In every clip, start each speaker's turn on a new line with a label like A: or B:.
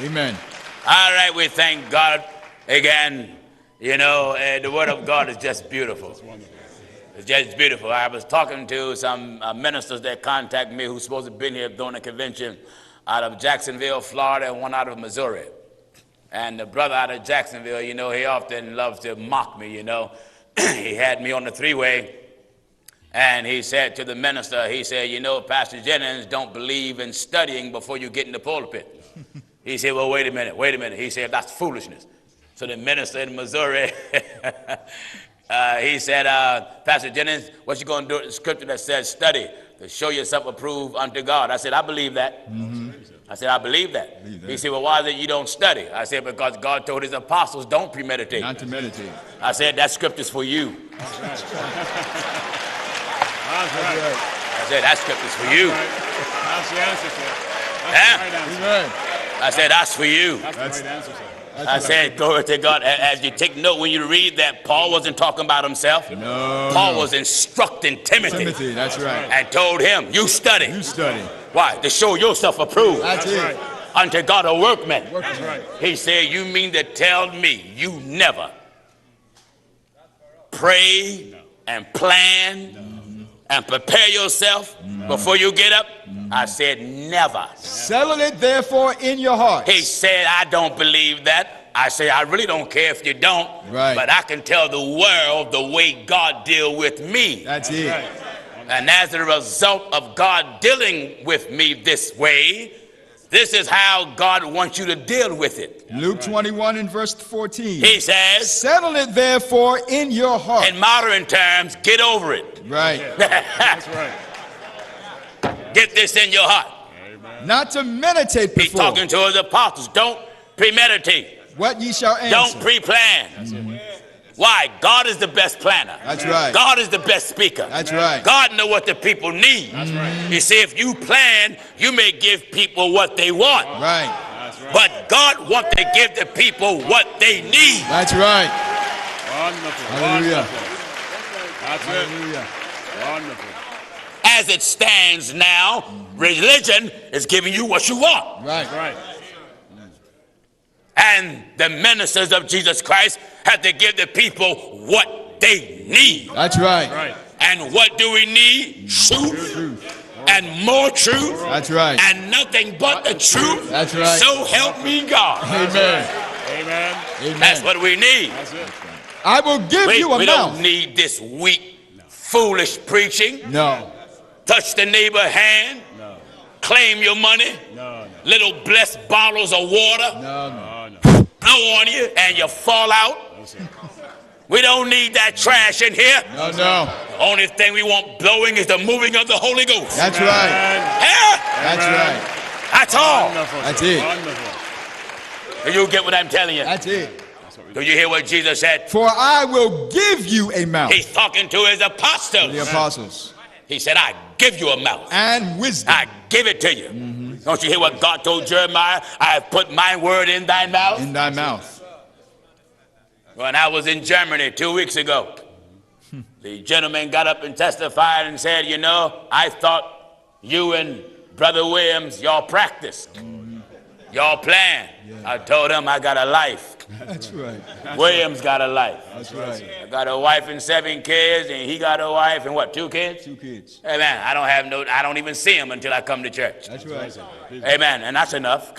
A: Amen.
B: All right, we thank God again. You know, the word of God is just beautiful. It's just beautiful. I was talking to some ministers that contacted me who's supposed to have been here during a convention out of Jacksonville, Florida, and one out of Missouri. And the brother out of Jacksonville, you know, he often loves to mock me, you know. He had me on the three-way, and he said to the minister, he said, you know, Pastor Jennings don't believe in studying before you get in the pulpit. He said, well, wait a minute. He said, that's foolishness. So the minister in Missouri, he said, Pastor Jennings, what you going to do with the scripture that says study to show yourself approved unto God? I said, I believe that. Mm-hmm. I said, I believe that. He said, well, why is it you don't study? I said, because God told his apostles, don't premeditate.
A: Not to meditate.
B: I said, that scripture's for you.
C: That's right.
B: I said, that scripture's for you.
C: That's the answer, sir. That's the right answer.
B: I said, that's for you.
C: That's the right answer, sir.
B: I said, glory to God. As you take note, when you read that, Paul wasn't talking about himself.
A: No.
B: Paul was instructing Timothy.
A: That's right.
B: And told him, you study.
A: You study.
B: Why? To show yourself approved.
A: That's it.
B: Unto God a workman.
C: That's right.
B: He said, you mean to tell me you never pray and plan and prepare yourself before you get up? I said, never.
A: Settle it therefore in your heart.
B: He said, I don't believe that. I say, I really don't care if you don't.
A: Right.
B: But I can tell the world the way God deal with me.
A: That's it.
C: Right.
B: And as a result of God dealing with me this way, this is how God wants you to deal with it.
A: Luke 21 and verse 14.
B: He says,
A: settle it therefore in your heart.
B: in modern terms, get over it.
A: Right.
C: That's right.
B: Get this in your heart.
C: Amen.
A: Not to meditate
B: He's
A: before.
B: talking to his apostles. Don't premeditate.
A: What ye shall answer.
B: Don't pre-plan. Why? God is the best planner.
A: That's right.
B: God is the best speaker.
A: That's right.
B: God knows what the people need.
C: That's right.
B: You see, if you plan, you may give people what they want.
A: Right.
C: That's right.
B: But God wants to give the people what they need.
A: That's right.
C: Wonderful.
A: Hallelujah.
C: Wonderful. That's
A: Hallelujah.
C: it. Wonderful.
B: As it stands now, religion is giving you what you want.
A: Right.
C: That's right.
B: And the ministers of Jesus Christ have to give the people what they need.
A: That's right.
C: Right.
B: And what do we need? Truth. And more truth.
A: That's right.
B: And nothing but the truth.
A: That's right.
B: So help me God.
A: Amen.
C: Amen.
A: Amen.
B: That's what we need.
C: That's it.
A: I will give you a
B: We
A: mouth.
B: don't need this weak, foolish preaching.
A: No.
B: Touch the neighbor's hand.
C: No.
B: Claim your money.
C: No.
B: Little blessed bottles of water.
A: No.
C: No.
B: Blow on you and you fall out. We don't need that trash in here.
A: No. No.
B: Only thing we want blowing is the moving of the Holy Ghost.
A: That's right.
B: Yeah?
A: That's right.
B: That's all.
C: Wonderful.
A: That's it.
C: Wonderful.
B: Do you get what I'm telling you?
A: That's it.
B: Do you hear what Jesus said?
A: For I will give you a mouth.
B: He's talking to his apostles.
A: The apostles.
B: He said, I give you a mouth.
A: And wisdom.
B: I give it to you. Don't you hear what God told Jeremiah? I have put my word in thy mouth.
A: In thy mouth.
B: When I was in Germany 2 weeks ago, the gentleman got up and testified and said, you know, I thought you and Brother Williams, y'all practiced. Y'all plan. I told him I got a life.
A: That's right.
B: Williams got a life.
A: That's right.
B: I got a wife and 7 kids, and he got a wife and what, 2 kids?
A: 2 kids.
B: Amen. I don't even see him until I come to church.
A: That's right.
B: Amen. And that's enough.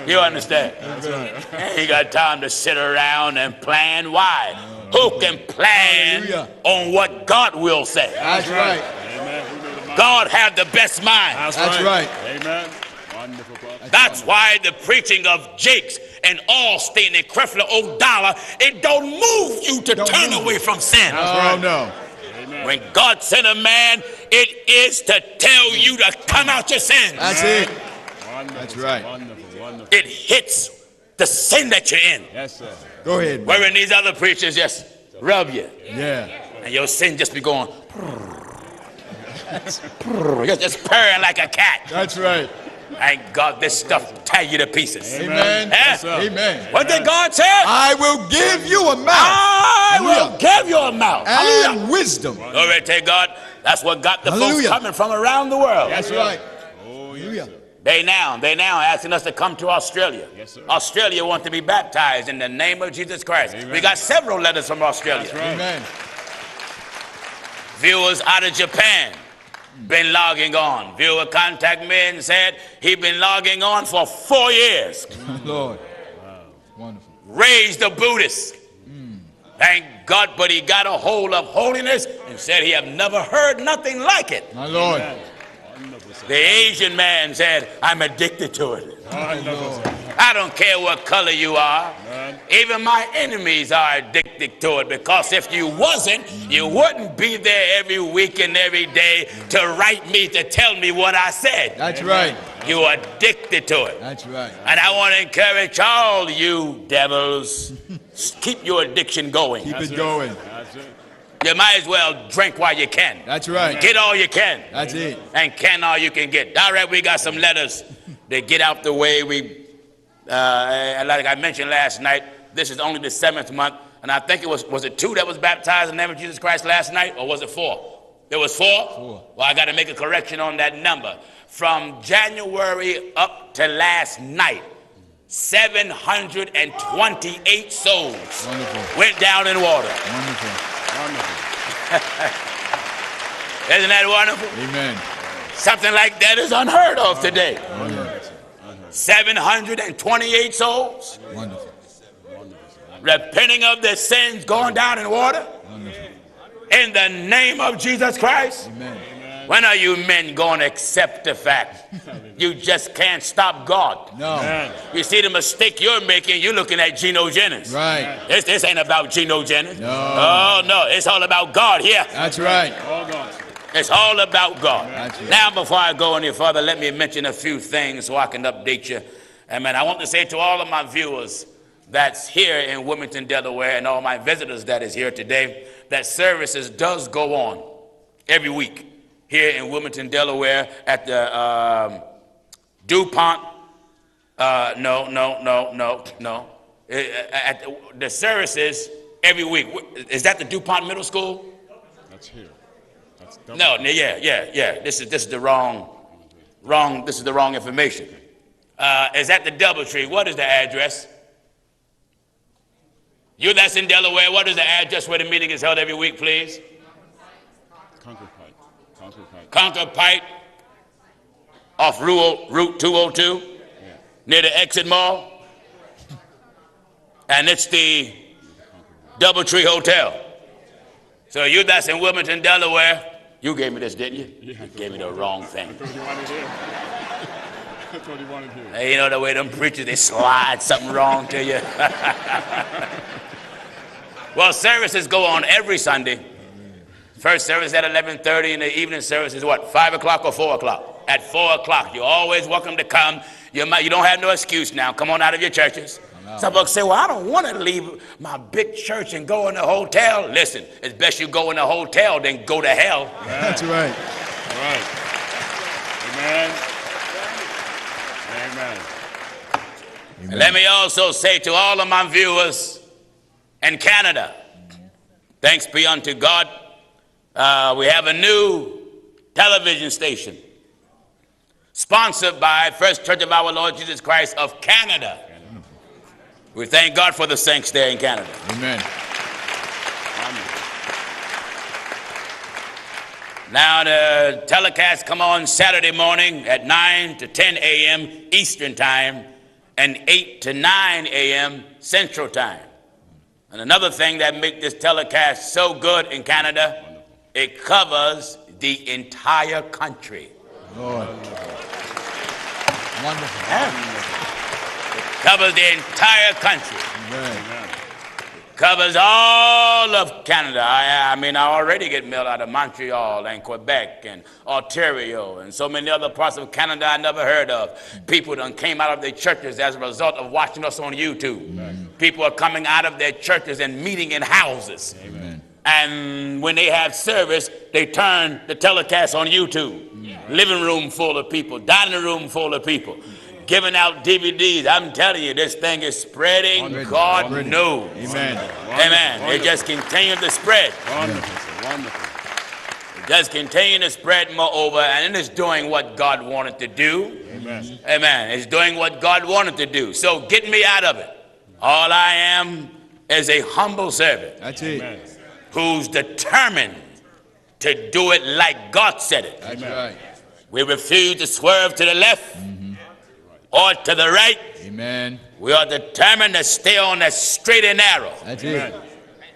B: You understand?
A: That's right.
B: He got time to sit around and plan. Why? Who can plan
A: Hallelujah.
B: on what God will say?
A: That's right.
C: Amen. Who knew the mind?
B: God have the best mind.
A: That's right.
C: Amen. Wonderful. Prophet.
B: That's why the preaching of Jakes and Allstate and Creflo O'Donnell, it don't move you to turn away from sin.
A: Oh, no.
C: Amen.
B: When God sent a man, it is to tell you to come out your sins.
A: That's it.
C: Wonderful.
A: That's right.
C: Wonderful. Wonderful.
B: It hits the sin that you're in.
C: Yes, sir.
A: Go ahead.
B: Wherein these other preachers just rub you.
A: Yeah.
B: And your sin just be going, you're just purring like a cat.
A: That's right.
B: Thank God this stuff tear you to pieces.
A: Amen.
B: Huh?
C: sir.
A: Amen.
B: What did God say?
A: I will give you a mouth
B: I will
A: Hallelujah.
B: give you a mouth.
A: and
B: Hallelujah.
A: wisdom.
B: Glory to God. That's what got the folks
A: Hallelujah.
B: coming from around the world.
A: That's right.
C: Oh,
A: Hallelujah.
C: yes, sir.
B: They now asking us to come to Australia.
C: Yes, sir.
B: Australia want to be baptized in the name of Jesus Christ.
C: Amen.
B: We got several letters from Australia.
C: That's right.
A: Amen.
B: Viewers out of Japan been logging on. Viewer contact me and said he been logging on for 4 years.
A: Lord. Wonderful.
B: Raised a Buddhist. Thank God, but he got a hold of holiness and said he have never heard nothing like it.
A: My Lord.
B: The Asian man said, I'm addicted to it. I don't care what color you are. Even my enemies are addicted to it, because if you wasn't, you wouldn't be there every week and every day to write me, to tell me what I said.
A: That's right.
B: You are addicted to it.
A: That's right.
B: And I want to encourage all you devils, keep your addiction going.
A: Keep it going.
C: That's it.
B: You might as well drink while you can.
A: That's right.
B: Get all you can.
A: That's it.
B: And can all you can get. All right, we got some letters to get out the way. Like I mentioned last night, this is only the 7th month, and I think it was it 2 that was baptized in the name of Jesus Christ last night, or was it 4? It was 4?
A: 4.
B: Well, I got to make a correction on that number. From January up to last night, 728 souls
A: Wonderful.
B: went down in water.
A: Wonderful.
B: Isn't that wonderful?
A: Amen.
B: Something like that is unheard of today.
A: Wonderful.
B: 728 souls
A: Wonderful.
B: repenting of their sins, going down in water
A: Wonderful.
B: in the name of Jesus Christ.
A: Amen.
B: When are you men going to accept the fact you just can't stop God?
A: No.
B: You see the mistake you're making, you're looking at Gino Jennings.
A: Right.
B: This ain't about Gino Jennings.
A: No.
B: Oh, no, it's all about God here.
A: That's right.
C: All gone.
B: It's all about God.
A: That's right.
B: Now, before I go any further, let me mention a few things so I can update you. Amen. I want to say to all of my viewers that's here in Wilmington, Delaware, and all my visitors that is here today, that services does go on every week here in Wilmington, Delaware at the DuPont. No. At the services every week. Is that the DuPont Middle School?
C: That's here. That's double.
B: No, yeah. This is the wrong. This is the wrong information. Is that the Doubletree? What is the address? You that's in Delaware, what is the address where the meeting is held every week, please?
C: Conquer Pike.
B: Conquer Pike, off Route 202, near the Exit Mall. And it's the Doubletree Hotel. So you that's in Wilmington, Delaware, you gave me this, didn't you? You gave me the wrong thing.
C: That's what you wanted here. That's what you wanted here.
B: Hey, you know the way them preachers, they slide something wrong to you. Well, services go on every Sunday. First service at 11:30, and the evening service is what, 5 o'clock or 4 o'clock? At 4 o'clock. You're always welcome to come. You don't have no excuse now. Come on out of your churches. Some folks say, well, I don't want to leave my big church and go in the hotel. Listen, it's best you go in the hotel than go to hell.
A: That's right.
C: Right. Amen. Amen.
B: Let me also say to all of my viewers in Canada, thanks be unto God, we have a new television station sponsored by FirstChurch of our Lord Jesus Christ of Canada. We thank God for the saints there in Canada.
A: Amen.
B: Now the telecast come on Saturday morning at 9 to 10 a.m. Eastern Time and 8 to 9 a.m. Central Time. And another thing that makes this telecast so good in Canada, it covers the entire country.
A: Lord. Wonderful.
B: Covers the entire country.
A: Amen.
B: Covers all of Canada. I mean, I already get mail out of Montreal and Quebec and Ontario and so many other parts of Canada I never heard of. People done came out of their churches as a result of watching us on YouTube. Amen. People are coming out of their churches and meeting in houses.
A: Amen.
B: And when they have service, they turn the telecast on YouTube. Living room full of people, dining room full of people, giving out DVDs. I'm telling you, this thing is spreading.
A: Wonderful.
B: God
A: Wonderful.
B: knows.
A: Amen.
B: Amen. It just continues to spread.
C: Wonderful. Wonderful.
B: It just continues to spread moreover, and it is doing what God wanted to do.
A: Amen.
C: Amen.
B: Amen. It's doing what God wanted to do. So get me out of it. All I am is a humble servant.
A: That's it.
C: Amen.
B: Who's determined to do it like God said it.
A: That's right.
B: We refuse to swerve to the left or to the right.
A: Amen.
B: We are determined to stay on that straight and narrow,
A: That's it.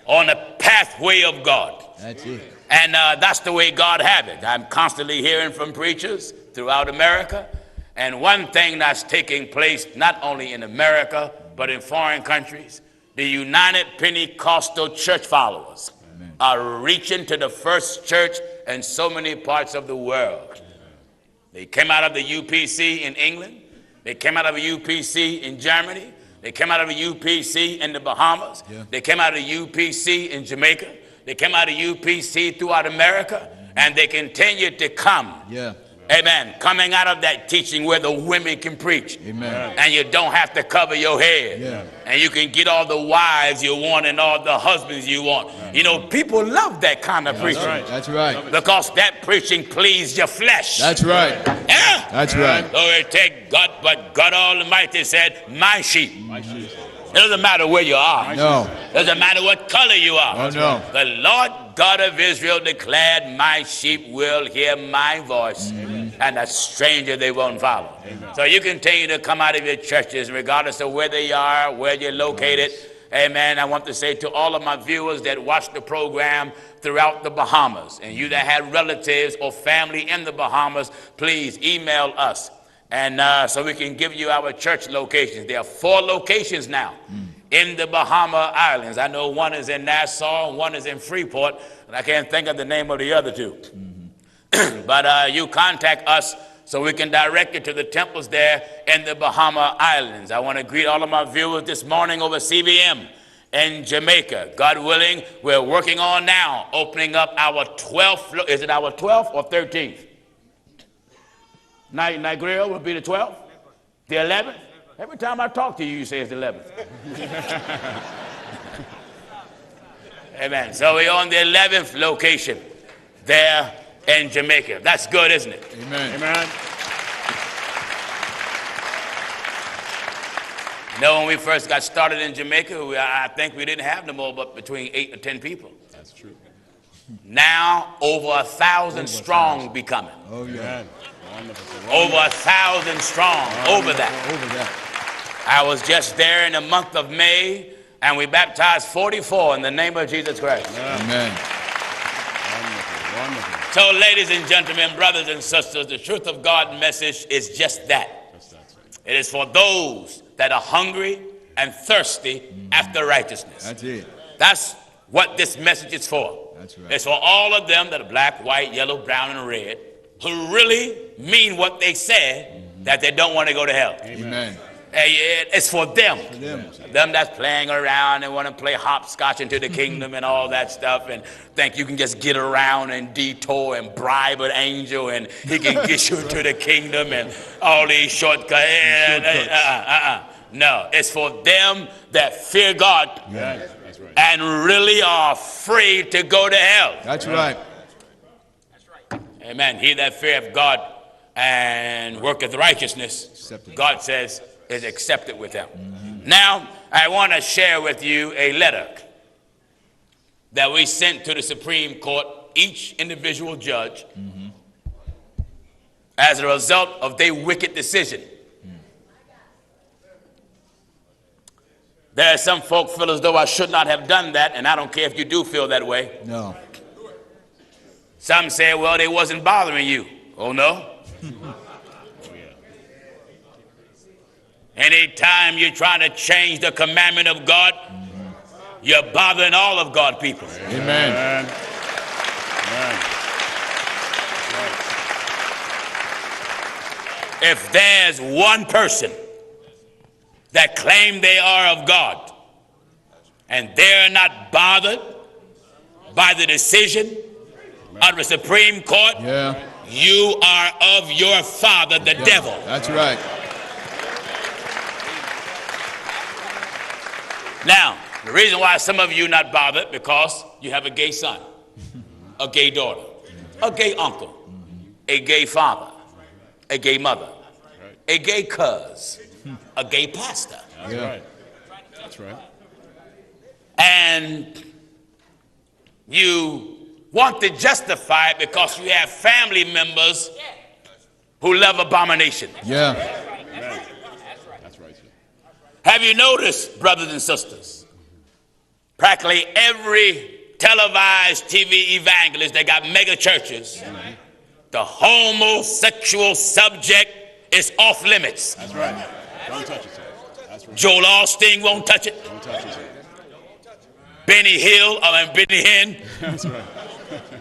B: on the pathway of God.
A: That's it.
B: And that's the way God have it. I'm constantly hearing from preachers throughout America. And one thing that's taking place not only in America, but in foreign countries, the United Pentecostal church followers are reaching to the FirstChurch in so many parts of the world. They came out of the UPC in England. They came out of a UPC in Germany. They came out of a UPC in the Bahamas.
A: Yeah.
B: They came out of a UPC in Jamaica. They came out of UPC throughout America. And they continue to come.
A: Yeah.
B: Amen. Coming out of that teaching where the women can preach.
A: Amen.
B: And you don't have to cover your head.
A: Yeah.
B: And you can get all the wives you want and all the husbands you want. You know, people love that kind of preaching.
C: right.
A: That's right.
B: Because that preaching pleases your flesh.
A: That's right.
B: Yeah.
A: That's right.
B: Glory to God, but God Almighty said, my sheep.
C: My shoes.
B: It doesn't matter where you are.
A: No.
B: Doesn't matter what color you are.
A: Oh, no.
B: The Lord God of Israel declared, my sheep will hear my voice, and a stranger they won't follow. So you continue to come out of your churches, regardless of where they are, where you're located. Amen. I want to say to all of my viewers that watch the program throughout the Bahamas, and you that have relatives or family in the Bahamas, please email us. And so we can give you our church locations. There are 4 locations now in the Bahama Islands. I know one is in Nassau and one is in Freeport, and I can't think of the name of the other 2. But you contact us so we can direct you to the temples there in the Bahama Islands. I want to greet all of my viewers this morning over CBM in Jamaica. God willing, we're working on now opening up our 12th, is it our 12th or 13th? Night Grill will be the 12th? The 11th? Every time I talk to you, you say it's the 11th. Amen. So we're on the 11th location there in Jamaica. That's good, isn't it?
A: Amen.
C: Amen.
B: You know, when we first got started in Jamaica, I think we didn't have no more but between 8 or 10 people.
C: That's true.
B: Now, over 1,000 strong be coming.
A: Oh, yeah.
C: Wonderful.
B: Over 1,000 strong, over that.
A: Over that.
B: I was just there in the month of May, and we baptized 44 in the name of Jesus Christ.
A: Amen.
C: Wonderful. Wonderful.
B: So, ladies and gentlemen, brothers and sisters, the truth of God message is just that.
C: That's right.
B: It is for those that are hungry and thirsty after righteousness.
A: That's it.
B: That's what this message is for.
A: That's right.
B: It's for all of them that are black, white, yellow, brown, and red, who really mean what they said, that they don't want to go to hell.
A: Amen.
B: It's for them.
A: them.
B: Them that's playing around and want to play hopscotch into the kingdom and all that stuff, and think you can just get around and detour and bribe an angel and he can get you to the kingdom and all these shortcuts. No, it's for them that fear God
C: Yes, that's right.
B: and really are afraid to go to hell.
A: That's right.
B: Amen. He that feareth God and worketh righteousness,
A: Accepted.
B: God says, is accepted with him. Now, I want to share with you a letter that we sent to the Supreme Court, each individual judge, as a result of their wicked decision. There are some folk feel as though I should not have done that, and I don't care if you do feel that way.
A: No.
B: Some say, well, they wasn't bothering you. Oh, no? Anytime you're trying to change the commandment of God, you're bothering all of God's people.
A: Amen.
C: Amen.
B: If there's one person that claim they are of God and they're not bothered by the decision of the Supreme Court,
A: Yeah.
B: you are of your father, the devil.
A: That's right.
B: Now, the reason why some of you are not bothered, because you have a gay son, a gay daughter, a gay uncle, a gay father, a gay mother. a gay cuz, a gay pastor.
C: That's right. That's right.
B: And you want to justify it because you have family members who love abomination.
A: Yeah.
C: Amen. That's right, sir.
B: Have you noticed, brothers and sisters, practically every televised TV evangelist that got mega churches, the homosexual subject is off limits.
C: That's right. Don't touch it, sir. That's right.
B: Joel Osteen won't touch it.
C: Don't touch it, sir.
B: Benny Hinn,
C: That's right.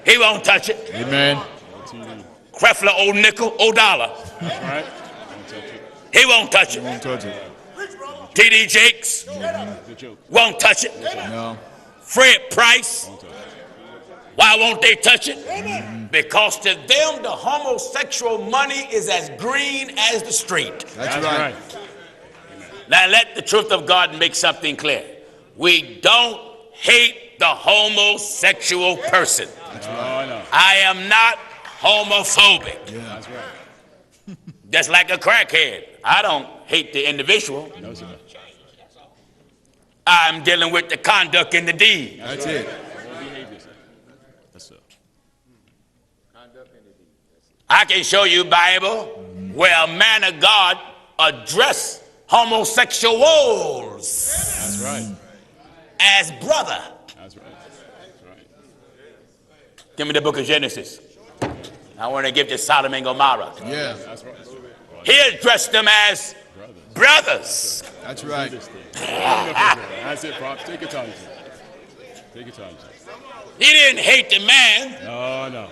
B: he won't touch it.
A: Amen.
C: TV.
B: Creflo O'Dollar,
C: That's right. Don't touch it.
B: he won't touch it.
A: Won't touch it.
B: T.D. Jakes
C: Good joke.
B: won't touch it.
A: No.
B: Fred Price,
C: Don't touch it.
B: why won't they touch it? Because to them, the homosexual money is as green as the street.
A: That's right.
B: Now let the truth of God make something clear. We don't hate the homosexual person.
C: That's right. Oh, no.
B: I am not homophobic.
A: Yeah.
C: That's right.
B: Just like a crackhead. I don't hate the individual.
C: No, sir.
B: I'm dealing with the conduct and the deed.
A: That's it.
C: Moral behavior, sir. Yes, sir.
B: I can show you Bible where a man of God addressed homosexuals
C: That's right.
B: as brother.
C: That's right. That's right.
B: Give me the book of Genesis. I want to give to Sodom and Gomorrah.
A: Yeah.
C: That's right.
B: He addressed them as brothers.
A: That's right.
C: That's it, Pops. Take your time, sir. Take your time, sir.
B: He didn't hate the man,
C: No, no.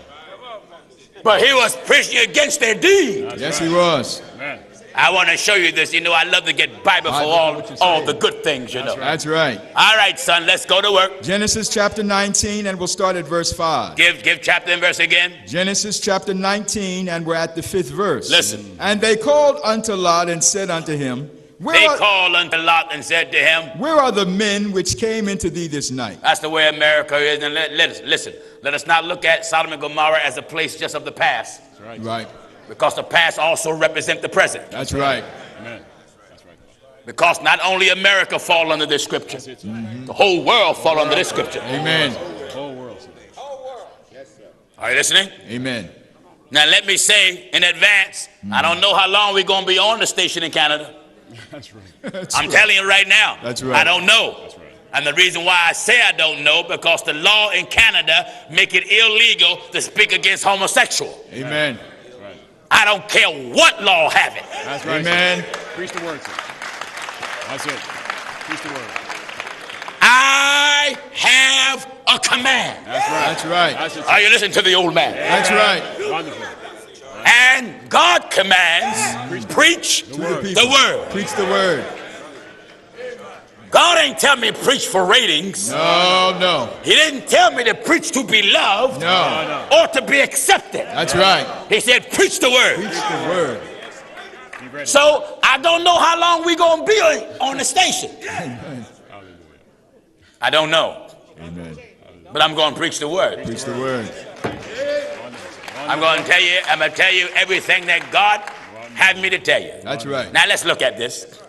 B: but he was preaching against their deed.
C: That's
A: Yes,
C: right.
A: he was.
C: Man.
B: I want to show you this. You know, I love to get Bible for
A: I know
B: all
A: what you're
B: all
A: saying.
B: the good things, you know.
A: That's right.
B: All right, son, let's go to work.
A: Genesis chapter 19, and we'll start at verse 5.
B: Give chapter and verse again.
A: Genesis chapter 19, and we're at the 5th verse.
B: Listen.
A: And they called unto Lot and said unto him,
B: They
A: Where are,
B: called unto Lot and said to him,
A: where are the men which came into thee this night?
B: that's the way America is. And let us not look at Sodom and Gomorrah as a place just of the past,
C: That's right.
A: Right.
B: because the past also represents the present.
A: That's right.
C: Amen. That's right.
B: Because not only America fall under this scripture,
C: That's it, sir.
B: the whole world fall under this scripture.
A: Amen.
C: The whole world, sir.
B: Are you listening?
A: Amen.
B: Now let me say in advance, I don't know how long we're going to be on the station in Canada.
C: That's right.
A: That's
B: I'm
A: right.
B: telling you right now.
A: That's right.
B: I don't know.
C: That's right.
B: And the reason why I say I don't know, because the law in Canada make it illegal to speak against homosexual.
A: Amen.
C: That's right.
B: I don't care what law have it.
C: That's right.
A: Amen.
C: Sir. Preach the word, sir. That's it. Preach the word.
B: I have a command.
C: That's right.
A: That's right.
C: That's it,
B: Are
C: sir.
B: you listening to the old man?
A: That's right.
C: Wonderful.
B: And God commands, preach
A: To the people.
B: the word.
A: Preach the word.
B: God ain't tell me to preach for ratings.
A: No, no.
B: He didn't tell me to preach to be loved
A: No.
B: or to be accepted.
A: That's right.
B: He said, preach the word.
A: Preach the word.
C: Be ready.
B: So I don't know how long we're going to be on the station.
A: Amen.
C: Hallelujah.
B: I don't know.
A: Amen.
B: But I'm going to preach the word.
A: Preach the word.
B: I'm going to tell you everything that God had me to tell you.
A: That's right.
B: Now let's look at this.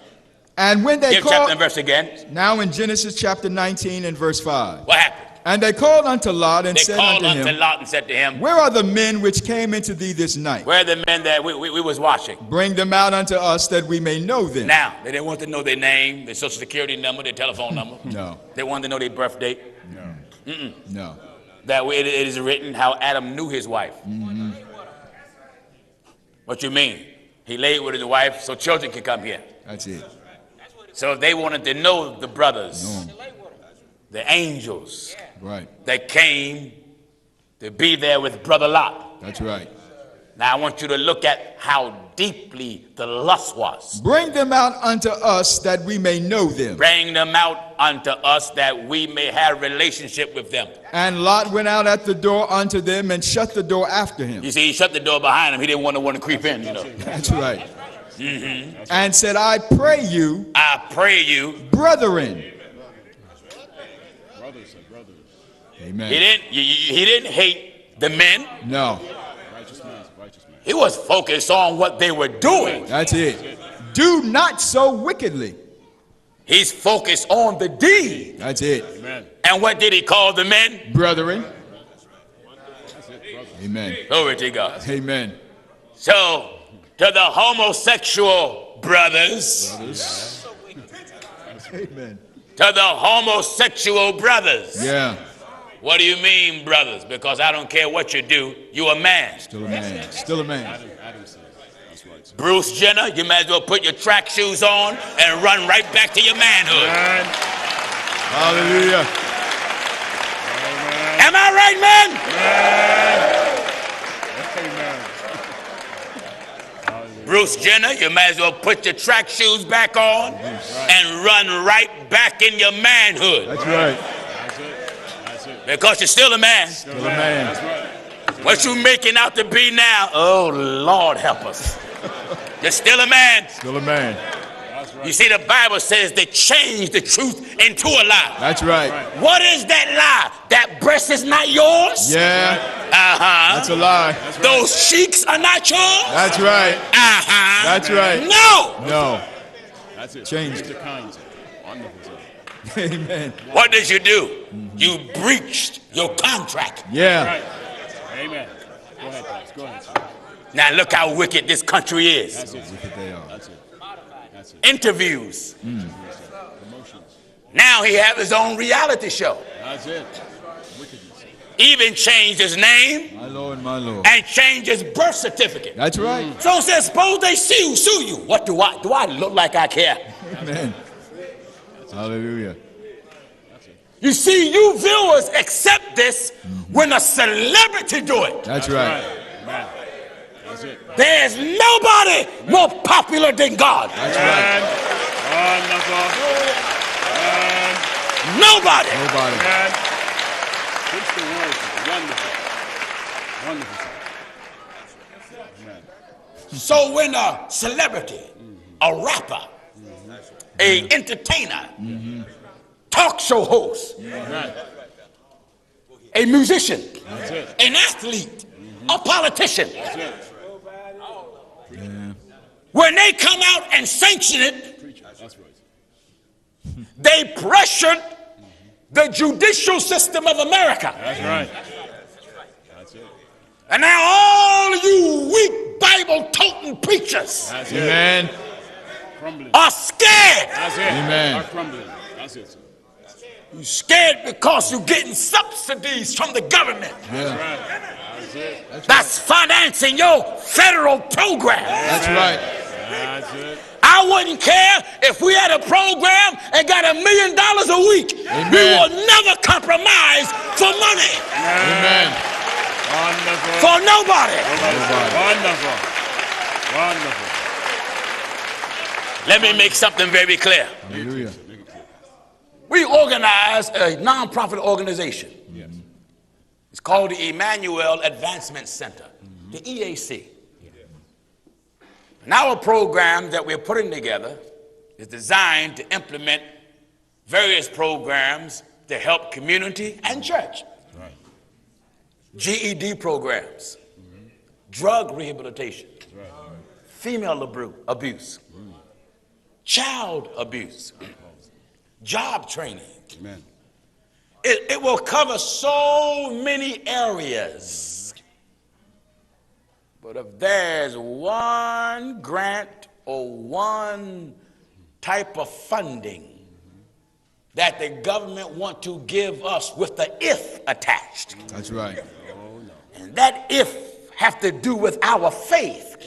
A: And when they
B: Give chapter and
A: called,
B: verse again.
A: now in Genesis chapter 19 and verse 5.
B: What happened?
A: And they called unto Lot and
B: They
A: said
B: called
A: unto
B: unto
A: him,
B: Lot and said to him,
A: Where are the men which came into thee this night?
B: where are the men that we was watching?
A: Bring them out unto us that we may know them.
B: Now, they didn't want to know their name, their social security number, their telephone number.
A: No,
B: They wanted to know their birth date.
A: no.
B: That way it is written how Adam knew his wife. What you mean? He laid with his wife so children can come here.
A: That's it.
B: So if they wanted to know the brothers, the angels
A: Right.
B: that came to be there with Brother Lot.
A: That's right.
B: Now I want you to look at how deeply the lust was.
A: Bring them out unto us that we may know them.
B: Bring them out unto us that we may have a relationship with them.
A: And Lot went out at the door unto them and shut the door after him.
B: You see, he shut the door behind him. He didn't want to creep in, you know.
A: That's right. And said, I pray you,
B: I pray you.
A: brethren.
C: Brothers, sir. Brothers.
A: Amen.
B: He didn't hate the men.
A: No.
C: Righteous man. Righteous man.
B: He was focused on what they were doing.
A: That's it. Do not so wickedly.
B: He's focused on the deed.
A: That's it.
C: Amen.
B: And what did he call the men?
A: Brethren.
C: That's it, brother.
A: Amen.
B: Glory to God.
A: Amen.
B: So, to the homosexual brothers,
A: Amen.
B: to the homosexual brothers.
A: Yeah.
B: What do you mean, brothers? Because I don't care what you do, you a man.
A: Still a man. Still a man.
C: Adam said it. That's right, sir.
B: Bruce Jenner, you might as well put your track shoes on and run right back to your manhood.
C: Amen.
A: Hallelujah.
C: Amen.
B: Am I right, man?
C: Amen.
B: Bruce Jenner, you might as well put your track shoes back on and run right back in your manhood.
A: That's right.
C: That's it. That's it.
B: Because you're still a man.
A: Still a man.
C: That's right.
B: What you making out to be now, oh, Lord help us. You're still a man.
A: Still a man.
C: That's right.
B: You see, the Bible says they change the truth into a lie.
A: That's right.
B: What is that lie? That breast is not yours?
A: Yeah.
B: Uh-huh.
A: That's a lie.
B: Those cheeks are not yours?
A: That's right.
B: Uh-huh.
A: That's right.
B: No.
A: No.
C: That's it.
A: Changed.
C: Mr. Kinds. Wonderful, sir.
A: Amen.
B: What did you do? You breached your contract.
A: Yeah.
C: Right. Amen. Go ahead, guys. Go ahead, sir.
B: Now look how wicked this country is.
C: That's it.
A: Look at they are.
C: That's it. That's it.
B: Interviews.
C: Promotions.
B: Now he have his own reality show.
C: That's it. Wickedness.
B: Even changed his name
A: My Lord, my Lord.
B: and changed his birth certificate.
A: That's right.
B: So it says, suppose they sue you. What do I look like I care?
A: Amen. Hallelujah.
B: You see, you viewers accept this when a celebrity do it.
A: That's right.
C: Amen. That's it.
B: There's nobody more popular than God.
A: That's right.
C: Wonderful.
B: Nobody.
A: Nobody.
C: And preach the word, sir. Wonderful. Wonderful, sir. Amen.
B: So when a celebrity, a rapper, a entertainer, talk show host,
C: Amen.
B: a musician,
C: That's it.
B: an athlete, a politician,
C: That's it.
A: Yeah.
B: when they come out and sanction it,
C: Preach it. That's right.
B: they pressured the judicial system of America.
C: That's right. That's it.
B: And now all you weak Bible-toting preachers
C: That's it.
A: Amen.
C: Crumbling.
B: are scared.
C: That's it.
A: Amen.
C: Are crumbling. That's it, sir.
B: You're scared because you're getting subsidies from the government.
A: Yeah.
C: Right. That's it.
B: That's financing your federal program.
A: That's right.
C: That's it.
B: I wouldn't care if we had a program and got $1 million a week.
A: Amen.
B: We will never compromise for money.
A: Amen.
C: Wonderful.
B: For nobody.
C: Wonderful. Wonderful.
B: Let me make something very clear.
A: Hallelujah.
B: We organize a nonprofit organization.
C: Yes.
B: It's called the Emmanuel Advancement Center, the EAC. And our program that we're putting together is designed to implement various programs to help community and church.
C: Right.
B: GED programs, drug rehabilitation,
C: Right.
B: female abuse, child abuse, job training.
C: Amen.
B: It will cover so many areas. But if there's one grant or one type of funding that the government want to give us with the if attached,
A: That's right.
B: and that if have to do with our faith,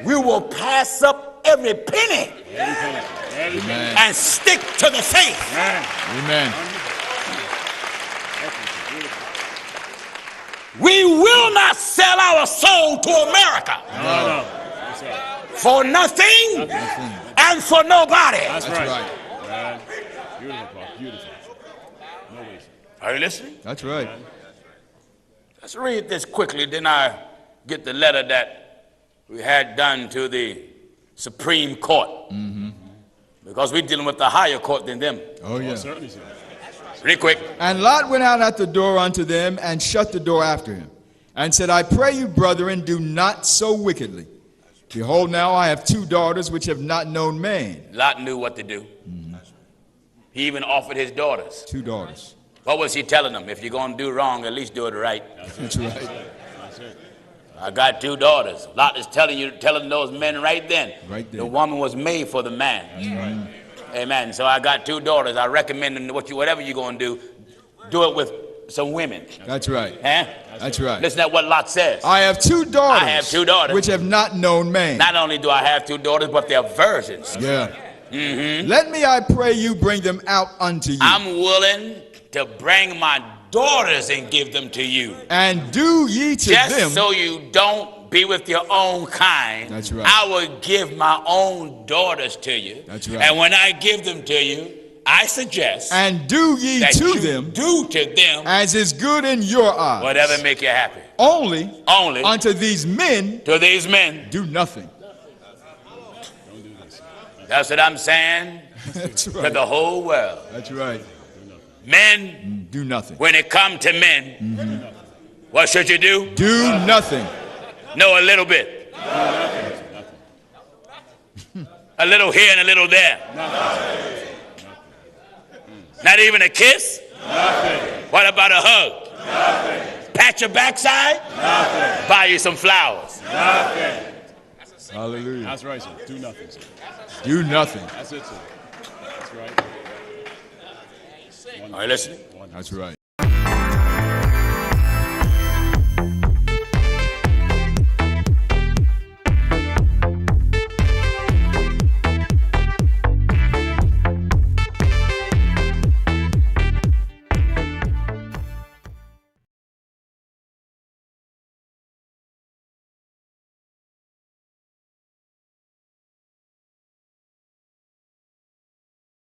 B: we will pass up every penny
A: Amen.
B: and stick to the faith.
A: Amen.
B: We will not sell our soul to America
C: No. That's right.
B: for nothing and for nobody.
C: That's
A: That's
C: right.
A: right.
C: Man. Beautiful, Pop. Beautiful. No way, sir.
B: Are you listening?
A: That's right.
B: Let's read this quickly, then I get the letter that we had done to the Supreme Court. Because we're dealing with the higher court than them.
A: Oh, yeah.
C: Certainly, sir.
B: Pretty quick.
A: And Lot went out at the door unto them and shut the door after him. and said, I pray you, brethren, do not so wickedly. Behold, now I have 2 daughters which have not known man.
B: Lot knew what to do. He even offered his daughters.
A: 2 daughters.
B: What was he telling them? If you're going to do wrong, at least do it right.
A: That's right.
C: That's it.
B: I got 2 daughters. Lot is telling those men right then.
A: Right there.
B: The woman was made for the man.
C: That's right.
B: Amen. So I got 2 daughters. I recommend them whatever you're going to do it with some women.
A: That's right.
B: Huh?
A: That's right.
B: Listen to what Lot says.
A: I have 2 daughters.
B: I have 2 daughters.
A: Which have not known man.
B: Not only do I have 2 daughters, but they're virgins.
A: Yeah. Let me, I pray you, bring them out unto you.
B: I'm willing to bring my daughters and give them to you.
A: And do ye to
B: Just
A: them.
B: so you don't be with your own kind.
A: That's right.
B: I will give my own daughters to you.
A: That's right.
B: And when I give them to you, I suggest
A: And do ye
B: that
A: to
B: you
A: them
B: do to them
A: as is good in your eyes.
B: whatever make you happy.
A: Only
B: Only
A: unto these men
B: to these men.
A: do nothing.
C: Don't do this.
B: That's what I'm saying
A: That's
B: to
A: right.
B: the whole world.
A: That's right.
B: Men,
A: Do nothing.
B: when it comes to men, what should you do?
A: Do nothing.
B: Know a little bit. A little here and a little there. Not even a kiss? What about a hug? Pat your backside? Buy you some flowers.
A: Hallelujah.
C: That's right, sir. Do nothing, sir.
A: Do nothing.
C: That's it, sir. That's right.
B: Are you listening?
A: That's right.